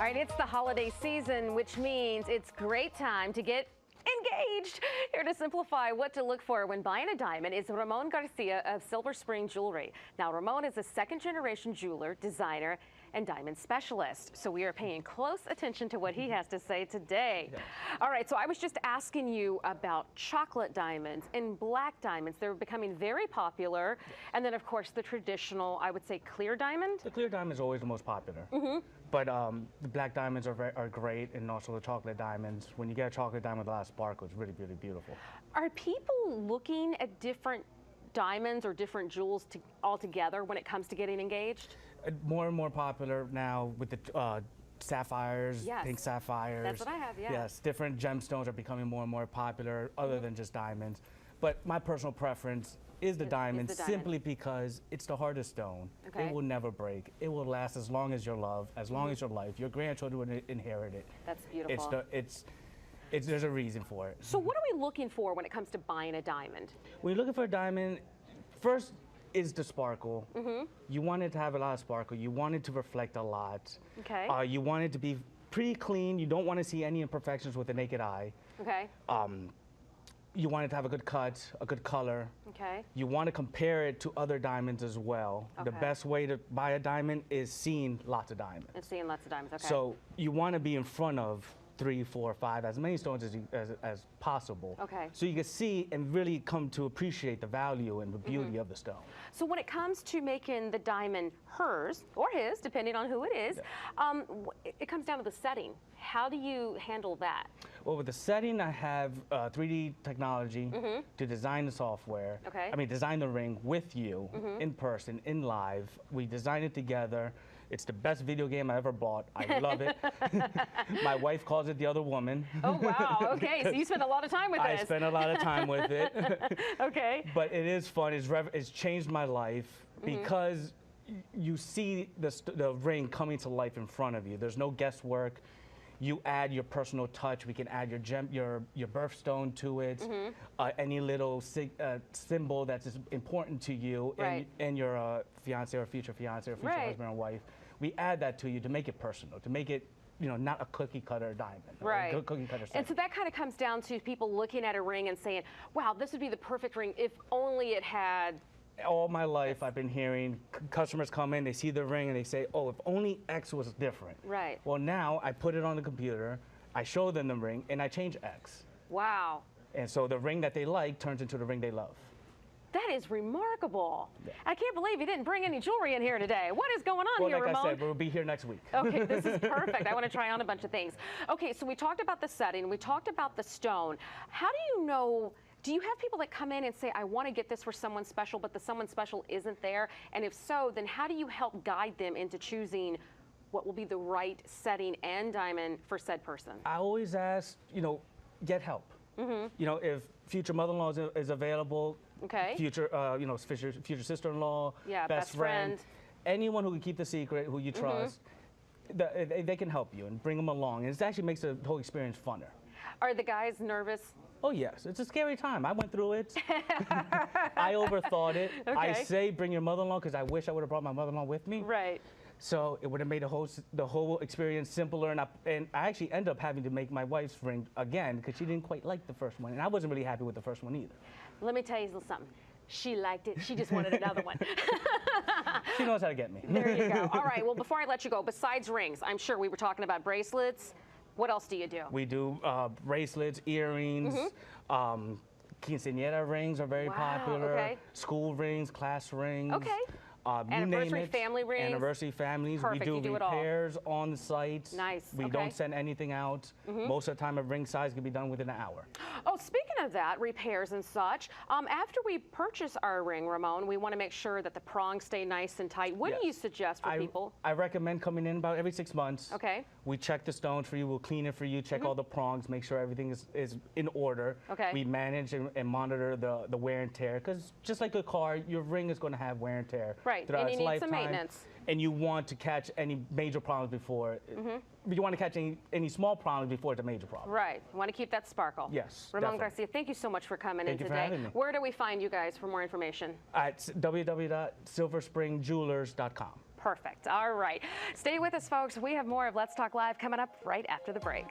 All right, it's the holiday season, which means it's great time to get engaged. Here to simplify what to look for when buying a diamond is Ramon Garcia of Silver Spring Jewelry. Now, Ramon is a second-generation jeweler, designer, and diamond specialist. So we are paying close attention to what he has to say today. Yeah. All right, so I was just asking you about chocolate diamonds and black diamonds. They're becoming very popular. And then, of course, the traditional, I would say, clear diamond. The clear diamond is always the most popular. But the black diamonds are great, and also the chocolate diamonds. When you get a chocolate diamond with a lot of sparkle, it's really, really beautiful. Are people looking at different diamonds or different jewels altogether when it comes to getting engaged? More and more popular now with the sapphires, yes. Pink sapphires. That's what I have, yeah. Yes, different gemstones are becoming more and more popular other than just diamonds. But my personal preference is the diamond, simply because it's the hardest stone. Okay. It will never break. It will last as long as your love, as long as your life. Your grandchildren will inherit it. That's beautiful. There's a reason for it. So what are we looking for when it comes to buying a diamond? When you're looking for a diamond, first is the sparkle. You want it to have a lot of sparkle. You want it to reflect a lot. Okay. You want it to be pretty clean. You don't want to see any imperfections with the naked eye. Okay. You want it to have a good cut, a good color. Okay. You want to compare it to other diamonds as well. Okay. The best way to buy a diamond is seeing lots of diamonds. And seeing lots of diamonds, okay. So you want to be in front of 3, 4, 5, as many stones as possible. Okay. So you can see and really come to appreciate the value and the beauty of the stone. So when it comes to making the diamond hers, or his, depending on who it is, it comes down to the setting. How do you handle that? Well, with the setting, I have 3D technology to design the software. Okay. I mean, design the ring with you, in person, in live. We design it together. It's the best video game I ever bought. I love it. My wife calls it the other woman. Oh, wow. Okay, so you spend a lot of time with this. I spend a lot of time with it. Okay. But it is fun. It's changed my life because you see the ring coming to life in front of you. There's no guesswork. You add your personal touch. We can add your birthstone to it, any little symbol that's important to you, and your fiance or future fiance or future husband or wife. We add that to you to make it personal, to make it, not a cookie cutter diamond. Right. A cookie cutter set. And so that kind of comes down to people looking at a ring and saying, wow, this would be the perfect ring if only it had. All my life, I've been hearing customers come in, they see the ring, and they say, oh, if only X was different. Right. Well, now I put it on the computer, I show them the ring, and I change X. Wow. And so the ring that they like turns into the ring they love. That is remarkable. Yeah. I can't believe you didn't bring any jewelry in here today. What is going on here, Ramon? Like I said, we'll be here next week. Okay, this is perfect. I want to try on a bunch of things. Okay, so we talked about the setting. We talked about the stone. How do you know? Do you have people that come in and say, I want to get this for someone special, but the someone special isn't there? And if so, then how do you help guide them into choosing what will be the right setting and diamond for said person? I always ask, get help. If future mother-in-law is available, future, future sister-in-law, best friend, anyone who can keep the secret, who you trust, they can help you and bring them along. And it actually makes the whole experience funner. Are the guys nervous? Oh, yes. It's a scary time. I went through it. I overthought it. Okay. I say bring your mother-in-law because I wish I would have brought my mother-in-law with me. Right. So it would have made the whole experience simpler. And I actually ended up having to make my wife's ring again because she didn't quite like the first one. And I wasn't really happy with the first one either. Let me tell you something. She liked it. She just wanted another one. She knows how to get me. There you go. All right. Well, before I let you go, besides rings, I'm sure we were talking about bracelets. What else do you do? We do bracelets, earrings, quinceañera rings are very popular. Okay. School rings, class rings. Okay. Anniversary family rings. Anniversary families. Perfect. We do repairs on the site. Nice. We don't send anything out. Most of the time, a ring size can be done within an hour. Oh, speaking of that, repairs and such, after we purchase our ring, Ramon, we want to make sure that the prongs stay nice and tight. What do you suggest for people? I recommend coming in about every 6 months. Okay. We check the stones for you. We'll clean it for you, check all the prongs, make sure everything is in order. Okay. We manage and monitor the wear and tear because just like a car, your ring is going to have wear and tear. Right, throughout and its you need lifetime. some maintenance. And you want to catch any major problems before. You want to catch any small problems before it's a major problem. Right. You want to keep that sparkle. Yes. Ramon Garcia, thank you so much for coming in today. Thank you for having me. Where do we find you guys for more information? At www.silverspringjewelers.com. Perfect. All right. Stay with us, folks. We have more of Let's Talk Live coming up right after the break.